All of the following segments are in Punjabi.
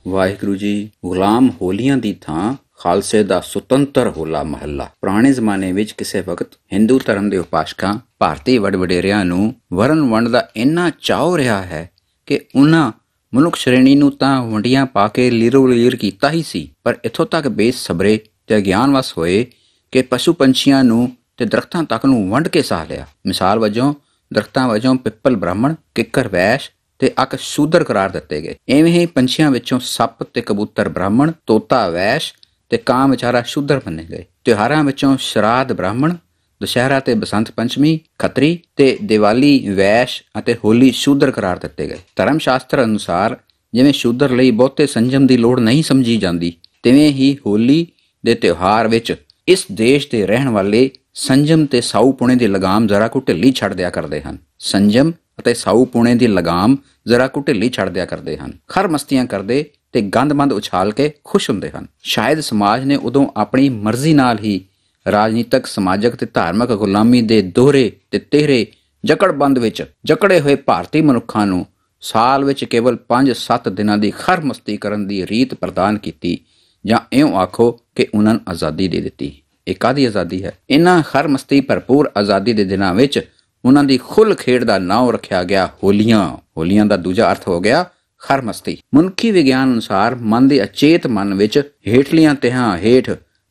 ਵਾਹਿਗੁਰੂ ਜੀ। ਗੁਲਾਮ ਹੋਲੀਆਂ ਦੀ ਥਾਂ ਖਾਲਸੇ ਦਾ ਸੁਤੰਤਰ ਹੋਲਾ ਮਹੱਲਾ। ਪੁਰਾਣੇ ਜ਼ਮਾਨੇ ਵਿੱਚ ਕਿਸੇ ਵਕਤ ਹਿੰਦੂ ਧਰਮ ਦੇ ਉਪਾਸਕਾਂ ਭਾਰਤੀ ਵਡਵਡੇਰਿਆਂ ਨੂੰ ਵਰਨ ਵੰਡ ਦਾ ਇੰਨਾ ਚਾਅ ਰਿਹਾ ਹੈ ਕਿ ਉਹਨਾਂ ਮਨੁੱਖ ਸ਼੍ਰੇਣੀ ਨੂੰ ਤਾਂ ਵੰਡੀਆਂ ਪਾ ਕੇ ਲੀਰੋ ਲੀਰ ਕੀਤਾ ਹੀ ਸੀ, ਪਰ ਇੱਥੋਂ ਤੱਕ ਬੇਸਬਰੇ ਤੇ ਅਗਿਆਨਵਸ ਹੋਏ ਕਿ ਪਸ਼ੂ ਪੰਛੀਆਂ ਨੂੰ ਤੇ ਦਰਖਤਾਂ ਤੱਕ ਨੂੰ ਵੰਡ ਕੇ ਸਾਹ ਲਿਆ। ਮਿਸਾਲ ਵਜੋਂ ਦਰਖਤਾਂ ਵਜੋਂ ਪਿੱਪਲ ਬ੍ਰਾਹਮਣ, ਕਿੱਕਰ ਵੈਸ਼ ਤੇ ਅੱਕ ਸ਼ੂਦਰ ਕਰਾਰ ਦਿੱਤੇ ਗਏ। ਇਵੇਂ ਹੀ ਪੰਛੀਆਂ ਵਿੱਚੋਂ ਸੱਪ ਤੇ ਕਬੂਤਰ ਬ੍ਰਾਹਮਣ, ਤੋਤਾ ਵੈਸ਼ ਤੇ ਕਾਂ ਵਿਚਾਰਾ ਸ਼ੂਦਰ ਮੰਨੇ ਗਏ। ਤਿਉਹਾਰਾਂ ਵਿੱਚੋਂ ਸ਼ਰਾਧ ਬ੍ਰਾਹਮਣ, ਦੁਸ਼ਹਿਰਾ ਤੇ ਬਸੰਤ ਪੰਚਮੀ ਖੱਤਰੀ ਤੇ ਦੀਵਾਲੀ ਵੈਸ਼ ਅਤੇ ਹੋਲੀ ਸ਼ੂਦਰ ਕਰਾਰ ਦਿੱਤੇ ਗਏ। ਧਰਮ ਸ਼ਾਸਤਰ ਅਨੁਸਾਰ ਜਿਵੇਂ ਸ਼ੂਦਰ ਲਈ ਬਹੁਤੇ ਸੰਜਮ ਦੀ ਲੋੜ ਨਹੀਂ ਸਮਝੀ ਜਾਂਦੀ, ਤਿਵੇਂ ਹੀ ਹੋਲੀ ਦੇ ਤਿਉਹਾਰ ਵਿੱਚ ਇਸ ਦੇਸ਼ ਦੇ ਰਹਿਣ ਵਾਲੇ ਸੰਜਮ ਤੇ ਸਾਊਪੁਣੇ ਦੀ ਲਗਾਮ ਜ਼ਰਾ ਕੁ ਢਿੱਲੀ ਛੱਡ ਦਿਆ ਕਰਦੇ ਹਨ। ਸੰਜਮ ਅਤੇ ਸਾਊਪੁਣੇ ਦੀ ਲਗਾਮ ਜ਼ਰਾ ਕੁ ਢਿੱਲੀ ਛੱਡ ਦਿਆ ਕਰਦੇ ਹਨ। ਖਰ ਮਸਤੀਆਂ ਕਰਦੇ ਤੇ ਗੰਦ-ਮੰਦ ਉਛਾਲ ਕੇ ਖੁਸ਼ ਹੁੰਦੇ ਹਨ। ਸ਼ਾਇਦ ਸਮਾਜ ਨੇ ਉਦੋਂ ਆਪਣੀ ਮਰਜ਼ੀ ਨਾਲ ਹੀ ਰਾਜਨੀਤਿਕ, ਸਮਾਜਿਕ ਤੇ ਧਾਰਮਿਕ ਗੁਲਾਮੀ ਦੇ ਦੋਹਰੇ ਤੇ ਤੇਹਰੇ ਜਕੜਬੰਦ ਵਿੱਚ ਜਕੜੇ ਹੋਏ ਭਾਰਤੀ ਮਨੁੱਖਾਂ ਨੂੰ ਸਾਲ ਵਿੱਚ ਕੇਵਲ 5-7 ਦਿਨਾਂ ਦੀ ਖਰ ਮਸਤੀ ਕਰਨ ਦੀ ਰੀਤ ਪ੍ਰਦਾਨ ਕੀਤੀ, ਜਾਂ ਇਉਂ ਆਖੋ ਕਿ ਉਹਨਾਂ ਨੂੰ ਆਜ਼ਾਦੀ ਦੇ ਦਿੱਤੀ। ਇਹ ਕਾਹਦੀ ਆਜ਼ਾਦੀ ਹੈ? ਇਹਨਾਂ ਖਰ ਮਸਤੀ ਭਰਪੂਰ ਆਜ਼ਾਦੀ ਦੇ ਦਿਨਾਂ ਵਿੱਚ ਉਹਨਾਂ ਦੀ ਖੁੱਲ੍ਹ ਖੇਡ ਦਾ ਨਾਮ ਰੱਖਿਆ ਗਿਆ ਹੋਲੀਆਂ। ਹੋਲੀਆਂ ਦਾ ਦੂਜਾ ਅਰਥ ਹੋ ਗਿਆ ਖਰ ਮਸਤੀ। ਮਨੁੱਖੀ ਵਿਗਿਆਨ ਅਨੁਸਾਰ ਮਨ ਦੇ ਅਚੇਤ ਮਨ ਵਿੱਚ ਹੇਠਲੀਆਂ ਤਿਹਾਂ ਹੇਠ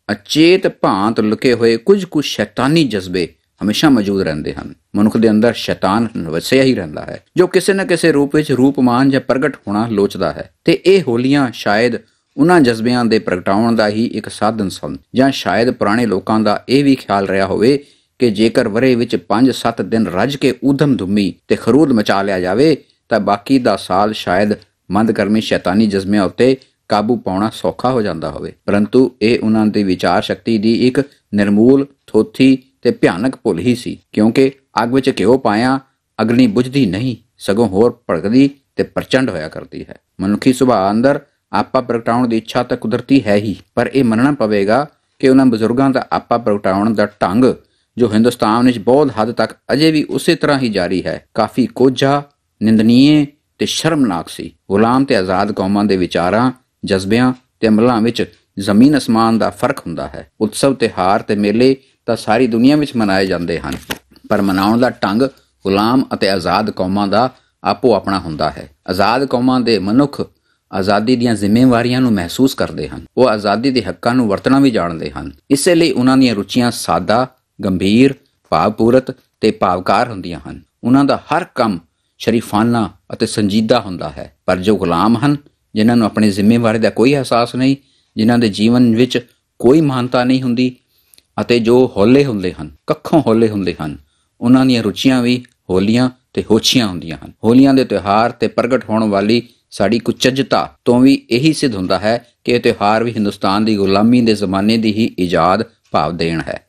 ਅਚੇਤ ਭਾਂਤ ਲੁਕੇ ਹੋਏ ਕੁਝ ਸ਼ੈਤਾਨੀ ਜਜ਼ਬੇ ਹਮੇਸ਼ਾ ਮੌਜੂਦ ਰਹਿੰਦੇ ਹਨ। ਮਨੁੱਖ ਦੇ ਅੰਦਰ ਸ਼ੈਤਾਨ ਵਸਿਆ ਹੀ ਰਹਿੰਦਾ ਹੈ, ਜੋ ਕਿਸੇ ਨਾ ਕਿਸੇ ਰੂਪ ਵਿੱਚ ਰੂਪਮਾਨ ਜਾਂ ਪ੍ਰਗਟ ਹੋਣਾ ਲੋਚਦਾ ਹੈ। ਤੇ ਇਹ ਹੋਲੀਆਂ ਸ਼ਾਇਦ ਉਹਨਾਂ ਜਜ਼ਬਿਆਂ ਦੇ ਪ੍ਰਗਟਾਉਣ ਦਾ ਹੀ ਇੱਕ ਸਾਧਨ ਸਨ, ਜਾਂ ਸ਼ਾਇਦ ਪੁਰਾਣੇ ਲੋਕਾਂ ਦਾ ਇਹ ਵੀ ਖਿਆਲ ਰਿਹਾ ਹੋਵੇ ਕਿ ਜੇਕਰ ਵਰ੍ਹੇ ਵਿੱਚ 5-7 ਦਿਨ ਰੱਜ ਕੇ ਊਧਮ ਧੁੰਮੀ ਤੇ ਖਰੂਦ ਮਚਾ ਲਿਆ ਜਾਵੇ ਤਾਂ ਬਾਕੀ ਦਾ ਸਾਲ ਸ਼ਾਇਦ ਮੰਦਕਰਮੀ ਸ਼ੈਤਾਨੀ ਜਜ਼ਬਿਆਂ ਉੱਤੇ ਕਾਬੂ ਪਾਉਣਾ ਸੌਖਾ ਹੋ ਜਾਂਦਾ ਹੋਵੇ। ਪਰੰਤੂ ਇਹ ਉਹਨਾਂ ਦੀ ਵਿਚਾਰ ਸ਼ਕਤੀ ਦੀ ਇੱਕ ਨਿਰਮੂਲ, ਥੋਥੀ ਤੇ ਭਿਆਨਕ ਭੁੱਲ ਹੀ ਸੀ, ਕਿਉਂਕਿ ਅੱਗ ਵਿੱਚ ਘਿਓ ਪਾਇਆ ਅਗਨੀ ਬੁਝਦੀ ਨਹੀਂ, ਸਗੋਂ ਹੋਰ ਭੜਕਦੀ ਤੇ ਪ੍ਰਚੰਡ ਹੋਇਆ ਕਰਦੀ ਹੈ। ਮਨੁੱਖੀ ਸੁਭਾਅ ਅੰਦਰ ਆਪਾ ਪ੍ਰਗਟਾਉਣ ਦੀ ਇੱਛਾ ਤਾਂ ਕੁਦਰਤੀ ਹੈ ਹੀ, ਪਰ ਇਹ ਮੰਨਣਾ ਪਵੇਗਾ ਕਿ ਉਹਨਾਂ ਬਜ਼ੁਰਗਾਂ ਦਾ ਆਪਾ ਪ੍ਰਗਟਾਉਣ ਦਾ ਢੰਗ, ਜੋ ਹਿੰਦੁਸਤਾਨ ਵਿੱਚ ਬਹੁਤ ਹੱਦ ਤੱਕ ਅਜੇ ਵੀ ਉਸੇ ਤਰ੍ਹਾਂ ਹੀ ਜਾਰੀ ਹੈ, ਕਾਫੀ ਕੋਝਾ, ਨਿੰਦਨੀਏ ਤੇ ਸ਼ਰਮਨਾਕ ਸੀ। ਗੁਲਾਮ ਤੇ ਆਜ਼ਾਦ ਕੌਮਾਂ ਦੇ ਵਿਚਾਰਾਂ, ਜਜ਼ਬਿਆਂ ਤੇ ਅਮਲਾਂ ਵਿੱਚ ਜ਼ਮੀਨ ਅਸਮਾਨ ਦਾ ਫਰਕ ਹੁੰਦਾ ਹੈ। ਉਤਸਵ, ਤਿਉਹਾਰ ਤੇ ਮੇਲੇ ਤਾਂ ਸਾਰੀ ਦੁਨੀਆ ਵਿੱਚ ਮਨਾਏ ਜਾਂਦੇ ਹਨ, ਪਰ ਮਨਾਉਣ ਦਾ ਢੰਗ ਗੁਲਾਮ ਅਤੇ ਆਜ਼ਾਦ ਕੌਮਾਂ ਦਾ ਆਪੋ ਆਪਣਾ ਹੁੰਦਾ ਹੈ। ਆਜ਼ਾਦ ਕੌਮਾਂ ਦੇ ਮਨੁੱਖ ਆਜ਼ਾਦੀ ਦੀਆਂ ਜ਼ਿੰਮੇਵਾਰੀਆਂ ਨੂੰ ਮਹਿਸੂਸ ਕਰਦੇ ਹਨ। ਉਹ ਆਜ਼ਾਦੀ ਦੇ ਹੱਕਾਂ ਨੂੰ ਵਰਤਣਾ ਵੀ ਜਾਣਦੇ ਹਨ। ਇਸੇ ਲਈ ਉਹਨਾਂ ਦੀਆਂ ਰੁਚੀਆਂ ਸਾਦਾ, ਗੰਭੀਰ, ਭਾਵਪੂਰਤ ਤੇ ਭਾਵਕਾਰ ਹੁੰਦੀਆਂ ਹਨ। ਉਹਨਾਂ ਦਾ ਹਰ ਕੰਮ ਸ਼ਰੀਫਾਨਾ ਅਤੇ ਸੰਜੀਦਾ ਹੁੰਦਾ ਹੈ। ਪਰ ਜੋ ਗੁਲਾਮ ਹਨ, ਜਿਨ੍ਹਾਂ ਨੂੰ ਆਪਣੀ ਜ਼ਿੰਮੇਵਾਰੀ ਦਾ ਕੋਈ ਅਹਿਸਾਸ ਨਹੀਂ, ਜਿਨ੍ਹਾਂ ਦੇ ਜੀਵਨ ਵਿੱਚ ਕੋਈ ਮਹਾਨਤਾ ਨਹੀਂ ਹੁੰਦੀ ਅਤੇ ਜੋ ਹੌਲੇ ਹੁੰਦੇ ਹਨ, ਕੱਖੋਂ ਹੌਲੇ ਹੁੰਦੇ ਹਨ, ਉਹਨਾਂ ਦੀਆਂ ਰੁਚੀਆਂ ਵੀ ਹੋਲੀਆਂ ਤੇ ਹੋਛੀਆਂ ਹੁੰਦੀਆਂ ਹਨ। ਹੋਲੀਆਂ ਦੇ ਤਿਉਹਾਰ ਤੇ ਪ੍ਰਗਟ ਹੋਣ ਵਾਲੀ ਸਾਡੀ ਕੁਚੱਜਤਾ ਤੋਂ ਵੀ ਇਹੀ ਸਿੱਧ ਹੁੰਦਾ ਹੈ ਕਿ ਇਹ ਤਿਉਹਾਰ ਵੀ ਹਿੰਦੁਸਤਾਨ ਦੀ ਗੁਲਾਮੀ ਦੇ ਜ਼ਮਾਨੇ ਦੀ ਹੀ ਇਜਾਦ ਭਾਵ ਦੇਣ ਹੈ।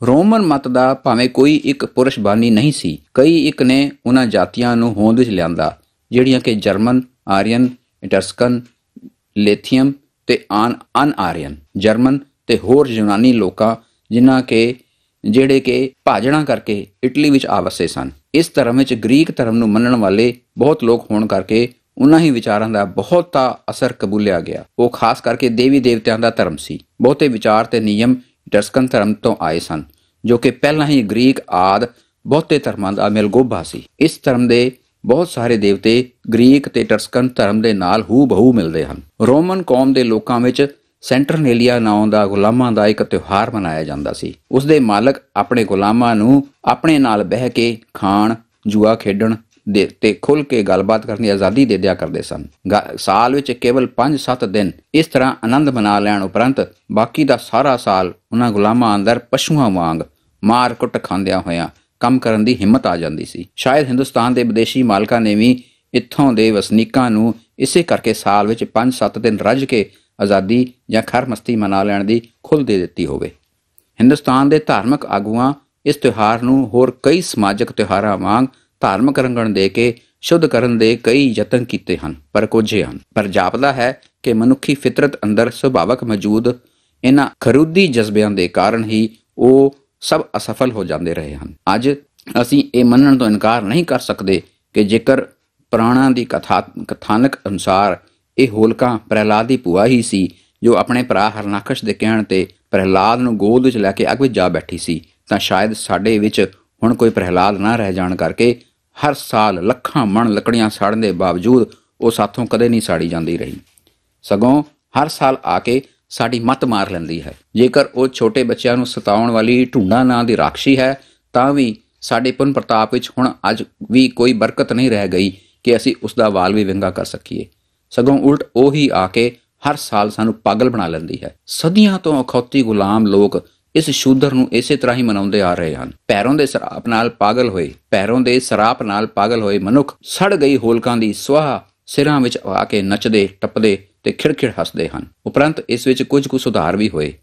ਰੋਮਨ ਮਤ ਦਾ ਭਾਵੇਂ ਕੋਈ ਇੱਕ ਪੁਰਸ਼ ਬਾਨੀ ਨਹੀਂ ਸੀ, ਕਈ ਇੱਕ ਨੇ ਉਹਨਾਂ ਜਾਤੀਆਂ ਨੂੰ ਹੋਂਦ ਵਿੱਚ ਲਿਆਂਦਾ ਜਿਹੜੀਆਂ ਕਿ ਜਰਮਨ, ਆਰੀਅਨ, ਇਟਰਸਕਨ, ਲੇਥੀਅਮ ਤੇ ਅਨ ਆਰੀਅਨ, ਜਰਮਨ ਤੇ ਹੋਰ ਯੂਨਾਨੀ ਲੋਕਾਂ ਜਿਹੜੇ ਕਿ ਭਾਜੜਾਂ ਕਰਕੇ ਇਟਲੀ ਵਿੱਚ ਆ ਵਸੇ ਸਨ। ਇਸ ਧਰਮ ਵਿੱਚ ਗ੍ਰੀਕ ਧਰਮ ਨੂੰ ਮੰਨਣ ਵਾਲੇ ਬਹੁਤ ਲੋਕ ਹੋਣ ਕਰਕੇ ਉਹਨਾਂ ਹੀ ਵਿਚਾਰਾਂ ਦਾ ਬਹੁਤਾ ਅਸਰ ਕਬੂਲਿਆ ਗਿਆ। ਉਹ ਖਾਸ ਕਰਕੇ ਦੇਵੀ ਦੇਵਤਿਆਂ ਦਾ ਧਰਮ ਸੀ। ਬਹੁਤੇ ਵਿਚਾਰ ਤੇ ਨਿਯਮ ਇਟਰਸਕਨ ਧਰਮ ਤੋਂ ਆਏ ਸਨ, ਜੋ ਕਿ ਪਹਿਲਾਂ ਹੀ ਗ੍ਰੀਕ ਆਦਿ ਬਹੁਤੇ ਧਰਮਾਂ ਦਾ ਮਿਲਗੋਭਾ ਸੀ। ਇਸ ਧਰਮ ਦੇ ਬਹੁਤ ਸਾਰੇ ਦੇਵਤੇ ਗ੍ਰੀਕ ਤੇ ਇਟਰਸਕਨ ਧਰਮ ਦੇ ਨਾਲ ਹੂ-ਬਹੂ ਮਿਲਦੇ ਹਨ। ਰੋਮਨ ਕੌਮ ਦੇ ਲੋਕਾਂ ਵਿੱਚ ਸੈਂਟਰਨੇਲੀਆ ਨਾਂ ਦਾ ਗੁਲਾਮਾਂ ਦਾ ਇੱਕ ਤਿਉਹਾਰ ਮਨਾਇਆ ਜਾਂਦਾ ਸੀ। ਉਸਦੇ ਮਾਲਕ ਆਪਣੇ ਗੁਲਾਮਾਂ ਨੂੰ ਆਪਣੇ ਨਾਲ ਬਹਿ ਕੇ ਖਾਣ, ਜੂਆ ਖੇਡਣ ਦੇ ਤੇ ਖੁੱਲ੍ਹ ਕੇ ਗੱਲਬਾਤ ਕਰਨ ਦੀ ਆਜ਼ਾਦੀ ਦੇ ਦਿਆ ਕਰਦੇ ਸਨ। ਸਾਲ ਵਿੱਚ ਕੇਵਲ 5-7 ਦਿਨ ਇਸ ਤਰ੍ਹਾਂ ਆਨੰਦ ਮਨਾ ਲੈਣ ਉਪਰੰਤ ਬਾਕੀ ਦਾ ਸਾਰਾ ਸਾਲ ਉਹਨਾਂ ਗੁਲਾਮਾਂ ਅੰਦਰ ਪਸ਼ੂਆਂ ਵਾਂਗ ਮਾਰ ਕੁੱਟ ਖਾਂਦਿਆਂ ਹੋਇਆਂ ਕੰਮ ਕਰਨ ਦੀ ਹਿੰਮਤ ਆ ਜਾਂਦੀ ਸੀ। ਸ਼ਾਇਦ ਹਿੰਦੁਸਤਾਨ ਦੇ ਵਿਦੇਸ਼ੀ ਮਾਲਕਾਂ ਨੇ ਵੀ ਇੱਥੋਂ ਦੇ ਵਸਨੀਕਾਂ ਨੂੰ ਇਸੇ ਕਰਕੇ ਸਾਲ ਵਿੱਚ 5-7 ਦਿਨ ਰੱਜ ਕੇ ਆਜ਼ਾਦੀ ਜਾਂ ਖਰ ਮਸਤੀ ਮਨਾ ਲੈਣ ਦੀ ਖੁੱਲ੍ਹ ਦੇ ਦਿੱਤੀ ਹੋਵੇ। ਹਿੰਦੁਸਤਾਨ ਦੇ ਧਾਰਮਿਕ ਆਗੂਆਂ ਇਸ ਤਿਉਹਾਰ ਨੂੰ ਹੋਰ ਕਈ ਸਮਾਜਿਕ ਤਿਉਹਾਰਾਂ ਵਾਂਗ ਧਾਰਮਿਕ ਰੰਗਣ ਦੇ ਕੇ ਸ਼ੁੱਧ ਕਰਨ ਦੇ ਕਈ ਯਤਨ ਕੀਤੇ ਹਨ, ਪਰ ਕੋਝੇ ਹਨ। ਪਰ ਜਾਪਦਾ ਹੈ ਕਿ ਮਨੁੱਖੀ ਫਿਤਰਤ ਅੰਦਰ ਸੁਭਾਵਕ ਮੌਜੂਦ ਇਹਨਾਂ ਖਰੂਦੀ ਜਜ਼ਬਿਆਂ ਦੇ ਕਾਰਨ ਹੀ ਉਹ ਸਭ ਅਸਫਲ ਹੋ ਜਾਂਦੇ ਰਹੇ ਹਨ। ਅੱਜ ਅਸੀਂ ਇਹ ਮੰਨਣ ਤੋਂ ਇਨਕਾਰ ਨਹੀਂ ਕਰ ਸਕਦੇ ਕਿ ਜੇਕਰ ਪੁਰਾਣਾਂ ਦੀ ਕਥਾਨਕ ਅਨੁਸਾਰ ਇਹ ਹੋਲਕਾ ਪ੍ਰਹਿਲਾਦ ਦੀ ਭੂਆ ਹੀ ਸੀ, ਜੋ ਆਪਣੇ ਭਰਾ ਹਰਨਾਕਸ਼ ਦੇ ਕਹਿਣ ਤੇ ਪ੍ਰਹਿਲਾਦ ਨੂੰ ਗੋਦ ਵਿੱਚ ਲੈ ਕੇ ਅੱਗ ਵਿੱਚ ਜਾ ਬੈਠੀ ਸੀ। ਤਾਂ ਸ਼ਾਇਦ ਸਾਡੇ ਵਿੱਚ ਹੁਣ ਕੋਈ ਪ੍ਰਹਿਲਾਦ ਨਾ ਰਹਿ ਜਾਣ ਕਰਕੇ ਹਰ ਸਾਲ ਲੱਖਾਂ ਮਣ ਲੱਕੜੀਆਂ ਸਾੜਨ ਦੇ ਬਾਵਜੂਦ ਉਹ ਸਾਥੋਂ ਕਦੇ ਨਹੀਂ ਸਾੜੀ ਜਾਂਦੀ ਰਹੀ, ਸਗੋਂ ਹਰ ਸਾਲ ਆ ਕੇ ਸਾਡੀ ਮੱਤ ਮਾਰ ਲੈਂਦੀ ਹੈ। ਜੇਕਰ ਉਹ ਛੋਟੇ ਬੱਚਿਆਂ ਨੂੰ ਸਤਾਉਣ ਵਾਲੀ ਢੂੰਡਾ ਨਾਂ ਦੀ ਰਾਖਸ਼ੀ ਹੈ, ਤਾਂ ਵੀ ਸਾਡੇ ਪੁੰਨ ਪ੍ਰਤਾਪ ਵਿੱਚ ਹੁਣ ਅੱਜ ਵੀ ਕੋਈ ਬਰਕਤ ਨਹੀਂ ਰਹਿ ਗਈ ਕਿ ਅਸੀਂ ਉਸ ਦਾ ਵਾਲ ਵੀ ਵਿੰਗਾ ਕਰ ਸਕੀਏ। ਸਗੋਂ ਉਲਟ ਉਹੀ ਆ ਕੇ ਹਰ ਸਾਲ ਸਾਨੂੰ ਪਾਗਲ ਬਣਾ ਲੈਂਦੀ ਹੈ। ਸਦੀਆਂ ਤੋਂ ਅਖੌਤੀ ਗੁਲਾਮ ਲੋਕ ਇਸ ਸ਼ੂਦਰ ਨੂੰ ਇਸੇ ਤਰ੍ਹਾਂ ਹੀ ਮਨਾਉਂਦੇ ਆ ਰਹੇ ਹਨ। ਪੈਰੋਂ ਦੇ ਸਰਾਪ ਨਾਲ ਪਾਗਲ ਹੋਏ ਮਨੁੱਖ ਸੜ ਗਈ ਹੋਲਕਾਂ ਦੀ ਸੁਆਹ ਸਿਰਾਂ ਵਿੱਚ ਆ ਕੇ ਨੱਚਦੇ ਟੱਪਦੇ ਤੇ ਖਿੜਖਿੜ ਹੱਸਦੇ ਹਨ। ਉਪਰੰਤ ਇਸ ਵਿੱਚ ਕੁਝ ਕੁ ਸੁਧਾਰ ਵੀ ਹੋਏ।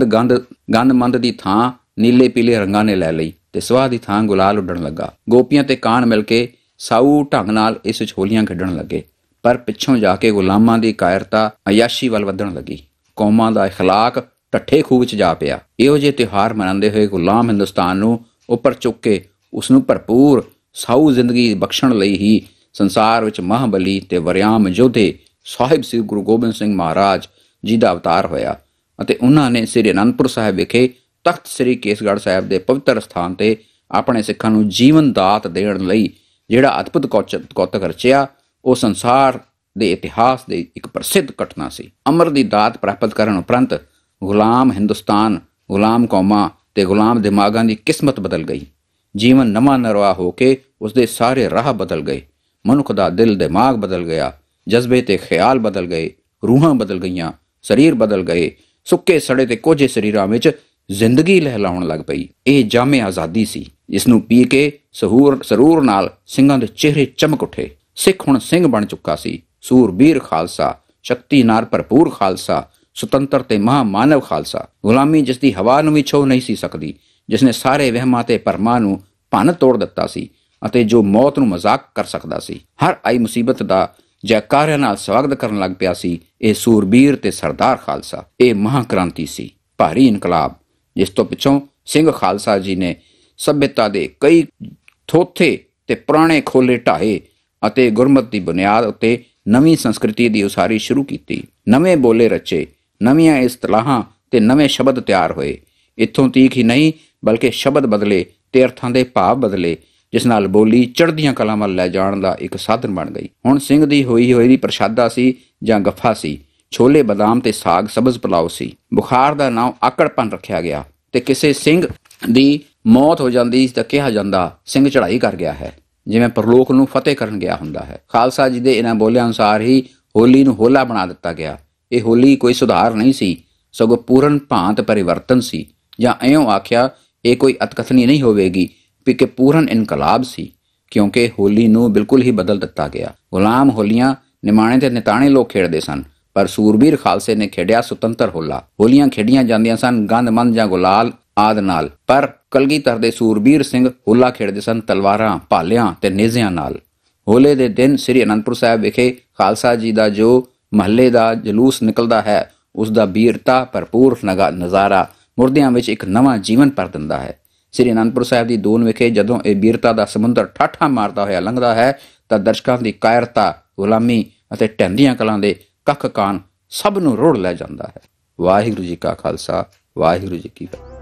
ਗੰਦ ਦੀ ਥਾਂ ਨੀਲੇ ਪੀਲੇ ਰੰਗਾਂ ਨੇ ਲੈ ਲਈ ਤੇ ਸੁਆਹ ਦੀ ਥਾਂ ਗੁਲਾਲ ਉੱਡਣ ਲੱਗਾ। ਗੋਪੀਆਂ ਤੇ ਕਾਣ ਮਿਲ ਕੇ ਸਾਊ ਢੰਗ ਨਾਲ ਇਸ ਵਿੱਚ ਹੋਲੀਆਂ ਖੇਡਣ ਲੱਗੇ। ਪਰ ਪਿੱਛੋਂ ਜਾ ਕੇ ਗੁਲਾਮਾਂ ਦੀ ਕਾਇਰਤਾ ਅਯਾਸ਼ੀ ਵੱਲ ਵਧਣ ਲੱਗੀ। ਕੌਮਾਂ ਦਾ ਇਖਲਾਕ ਢੱਠੇ ਖੂਹ ਵਿੱਚ ਜਾ ਪਿਆ। ਇਹੋ ਜਿਹੇ ਤਿਉਹਾਰ ਮਨਾਉਂਦੇ ਹੋਏ ਗੁਲਾਮ ਹਿੰਦੁਸਤਾਨ ਨੂੰ ਉੱਪਰ ਚੁੱਕ ਕੇ ਉਸ ਨੂੰ ਭਰਪੂਰ ਸਾਊ ਜ਼ਿੰਦਗੀ ਬਖਸ਼ਣ ਲਈ ਹੀ ਸੰਸਾਰ ਵਿੱਚ ਮਹਾਬਲੀ ਤੇ ਵਰਿਆਮ ਯੋਧੇ ਸਾਹਿਬ ਸ੍ਰੀ ਗੁਰੂ ਗੋਬਿੰਦ ਸਿੰਘ ਮਹਾਰਾਜ ਜੀ ਦਾ ਅਵਤਾਰ ਹੋਇਆ ਅਤੇ ਉਹਨਾਂ ਨੇ ਸ੍ਰੀ ਅਨੰਦਪੁਰ ਸਾਹਿਬ ਵਿਖੇ ਤਖਤ ਸ੍ਰੀ ਕੇਸਗੜ੍ਹ ਸਾਹਿਬ ਦੇ ਪਵਿੱਤਰ ਸਥਾਨ ਤੇ ਆਪਣੇ ਸਿੱਖਾਂ ਨੂੰ ਜੀਵਨ ਦਾਤ ਦੇਣ ਲਈ ਜਿਹੜਾ ਅਦਭੁਤ ਕੌਤਕ ਰਚਿਆ, ਉਹ ਸੰਸਾਰ ਦੇ ਇਤਿਹਾਸ ਦੇ ਇੱਕ ਪ੍ਰਸਿੱਧ ਘਟਨਾ ਸੀ। ਅਮਰ ਦੀ ਦਾਤ ਪ੍ਰਾਪਤ ਕਰਨ ਉਪਰੰਤ ਗੁਲਾਮ ਹਿੰਦੁਸਤਾਨ, ਗੁਲਾਮ ਕੌਮਾਂ ਤੇ ਗੁਲਾਮ ਦਿਮਾਗਾਂ ਦੀ ਕਿਸਮਤ ਬਦਲ ਗਈ। ਜੀਵਨ ਨਵਾਂ ਨਰਵਾ ਹੋ ਕੇ ਉਸਦੇ ਸਾਰੇ ਰਾਹ ਬਦਲ ਗਏ। ਮਨੁੱਖ ਦਾ ਦਿਲ ਦਿਮਾਗ ਬਦਲ ਗਿਆ, ਜਜ਼ਬੇ ਤੇ ਖਿਆਲ ਬਦਲ ਗਏ, ਰੂਹਾਂ ਬਦਲ ਗਈਆਂ, ਸਰੀਰ ਬਦਲ ਗਏ। ਸੁੱਕੇ ਸੜੇ ਤੇ ਕੋਝੇ ਸਰੀਰਾਂ ਵਿੱਚ ਜ਼ਿੰਦਗੀ ਲਹਿਲਾਉਣ ਲੱਗ ਪਈ। ਇਹ ਜਾਮੇ ਆਜ਼ਾਦੀ ਸੀ, ਜਿਸ ਨੂੰ ਪੀ ਕੇ ਸਰੂਰ ਨਾਲ ਸਿੰਘਾਂ ਦੇ ਚਿਹਰੇ ਚਮਕ ਉੱਠੇ। ਸਿੱਖ ਹੁਣ ਸਿੰਘ ਬਣ ਚੁੱਕਾ ਸੀ। ਸੂਰਬੀਰ ਖਾਲਸਾ, ਸ਼ਕਤੀ ਨਾਲ ਭਰਪੂਰ ਖਾਲਸਾ, ਸੁਤੰਤਰ ਤੇ ਮਹਾਮਾਨਵ ਖਾਲਸਾ। ਗੁਲਾਮੀ ਜਿਸ ਦੀ ਹਵਾ ਨੂੰ ਵੀ ਛੋਹ ਨਹੀਂ ਸੀ ਸਕਦੀ, ਜਿਸ ਨੇ ਸਾਰੇ ਵਹਿਮਾਂ ਤੇ ਭਰਮਾਂ ਨੂੰ ਭੰਨ ਤੋੜ ਦਿੱਤਾ ਸੀ ਅਤੇ ਜੋ ਮੌਤ ਨੂੰ ਮਜ਼ਾਕ ਕਰ ਸਕਦਾ ਸੀ। ਹਰ ਆਈ ਮੁਸੀਬਤ ਦਾ ਜੈਕਾਰਿਆਂ ਨਾਲ ਸਵਾਗਤ ਕਰਨ ਲੱਗ ਪਿਆ ਸੀ। ਇਹ ਸੂਰਬੀਰ ਤੇ ਸਰਦਾਰ ਖਾਲਸਾ। ਇਹ ਮਹਾਂਕ੍ਰਾਂਤੀ ਸੀ, ਭਾਰੀ ਇਨਕਲਾਬ, ਜਿਸ ਤੋਂ ਪਿੱਛੋਂ ਸਿੰਘ ਖਾਲਸਾ ਜੀ ਨੇ ਸਭਿਅਤਾ ਦੇ ਕਈ ਥੋਥੇ ਤੇ ਪੁਰਾਣੇ ਖੋਲੇ ਢਾਹੇ ਅਤੇ ਗੁਰਮਤਿ ਦੀ ਬੁਨਿਆਦ ਉੱਤੇ ਨਵੀਂ ਸੰਸਕ੍ਰਿਤੀ ਦੀ ਉਸਾਰੀ ਸ਼ੁਰੂ ਕੀਤੀ। ਨਵੇਂ ਬੋਲੇ ਰਚੇ, ਨਵੀਆਂ ਇਸਤਲਾਹਾਂ ਤੇ ਨਵੇਂ ਸ਼ਬਦ ਤਿਆਰ ਹੋਏ। ਇੱਥੋਂ ਤੀਕ ਹੀ ਨਹੀਂ, ਬਲਕਿ ਸ਼ਬਦ ਬਦਲੇ ਤੇ ਅਰਥਾਂ ਦੇ ਭਾਵ ਬਦਲੇ, ਜਿਸ ਨਾਲ ਬੋਲੀ ਚੜ੍ਹਦੀਆਂ ਕਲਾਂ ਵੱਲ ਲੈ ਜਾਣ ਦਾ ਇੱਕ ਸਾਧਨ ਬਣ ਗਈ। ਹੁਣ ਸਿੰਘ ਦੀ ਹੋਈ ਦੀ ਪ੍ਰਸ਼ਾਦਾ ਸੀ ਜਾਂ ਗੱਫਾ ਸੀ, ਛੋਲੇ ਬਦਾਮ ਤੇ ਸਾਗ ਸਬਜ਼ ਪੁਲਾਓ ਸੀ। ਬੁਖਾਰ ਦਾ ਨਾਮ ਆਕੜਪਨ ਰੱਖਿਆ ਗਿਆ ਤੇ ਕਿਸੇ ਸਿੰਘ ਦੀ ਮੌਤ ਹੋ ਜਾਂਦੀ ਤਾਂ ਕਿਹਾ ਜਾਂਦਾ ਸਿੰਘ ਚੜ੍ਹਾਈ ਕਰ ਗਿਆ ਹੈ, ਜਿਵੇਂ ਪਰਲੋਕ ਨੂੰ ਫਤਿਹ ਕਰਨ ਗਿਆ ਹੁੰਦਾ ਹੈ। ਖਾਲਸਾ ਜੀ ਦੇ ਇਹਨਾਂ ਬੋਲਿਆਂ ਅਨੁਸਾਰ ਹੀ ਹੋਲੀ ਨੂੰ ਹੋਲਾ ਬਣਾ ਦਿੱਤਾ ਗਿਆ। ਇਹ ਹੋਲੀ ਕੋਈ ਸੁਧਾਰ ਨਹੀਂ ਸੀ, ਸਗੋਂ ਪੂਰਨ ਭਾਂਤ ਪਰਿਵਰਤਨ ਸੀ, ਜਾਂ ਇਉਂ ਆਖਿਆ ਇਹ ਕੋਈ ਅਤਕਥਨੀ ਨਹੀਂ ਹੋਵੇਗੀ ਕਿ ਪੂਰਨ ਇਨਕਲਾਬ ਸੀ, ਕਿਉਂਕਿ ਹੋਲੀ ਨੂੰ ਬਿਲਕੁਲ ਹੀ ਬਦਲ ਦਿੱਤਾ ਗਿਆ। ਗੁਲਾਮ ਹੋਲੀਆਂ ਨਿਮਾਣੇ ਤੇ ਨਿਤਾਣੇ ਲੋਕ ਖੇਡਦੇ ਸਨ, ਪਰ ਸੂਰਬੀਰ ਖਾਲਸੇ ਨੇ ਖੇਡਿਆ ਸੁਤੰਤਰ ਹੋਲਾ। ਹੋਲੀਆਂ ਖੇਡੀਆਂ ਜਾਂਦੀਆਂ ਸਨ ਗੰਦ-ਮੰਦ ਜਾਂ ਗੁਲਾਲ ਆਦਿ ਨਾਲ, ਪਰ ਕਲਗੀਧਰ ਦੇ ਸੂਰਬੀਰ ਸਿੰਘ ਹੋਲਾ ਖੇਡਦੇ ਸਨ ਤਲਵਾਰਾਂ, ਭਾਲਿਆਂ ਤੇ ਨੇਜ਼ਿਆਂ ਨਾਲ। ਹੋਲੇ ਦੇ ਦਿਨ ਸ੍ਰੀ ਅਨੰਦਪੁਰ ਸਾਹਿਬ ਵਿਖੇ ਖਾਲਸਾ ਜੀ ਦਾ ਜੋ ਮਹੱਲੇ ਦਾ ਜਲੂਸ ਨਿਕਲਦਾ ਹੈ, ਉਸ ਦਾ ਬੀਰਤਾ ਭਰਪੂਰ ਨਜ਼ਾਰਾ ਮੁਰਦਿਆਂ ਵਿੱਚ ਇੱਕ ਨਵਾਂ ਜੀਵਨ ਭਰ ਦਿੰਦਾ ਹੈ। ਸ੍ਰੀ ਅਨੰਦਪੁਰ ਸਾਹਿਬ ਦੀ ਦੂਨ ਵਿਖੇ ਜਦੋਂ ਇਹ ਬੀਰਤਾ ਦਾ ਸਮੁੰਦਰ ਠਾਠਾਂ ਮਾਰਦਾ ਹੋਇਆ ਲੰਘਦਾ ਹੈ, ਤਾਂ ਦਰਸ਼ਕਾਂ ਦੀ ਕਾਇਰਤਾ, ਗੁਲਾਮੀ ਅਤੇ ਢਹਿੰਦੀਆਂ ਕਲਾਂ ਦੇ ਕੱਖ ਕਾਨ ਸਭ ਨੂੰ ਰੋੜ ਲੈ ਜਾਂਦਾ ਹੈ। ਵਾਹਿਗੁਰੂ ਜੀ ਕਾ ਖਾਲਸਾ, ਵਾਹਿਗੁਰੂ ਜੀ ਕੀ ਫਤਿਹ।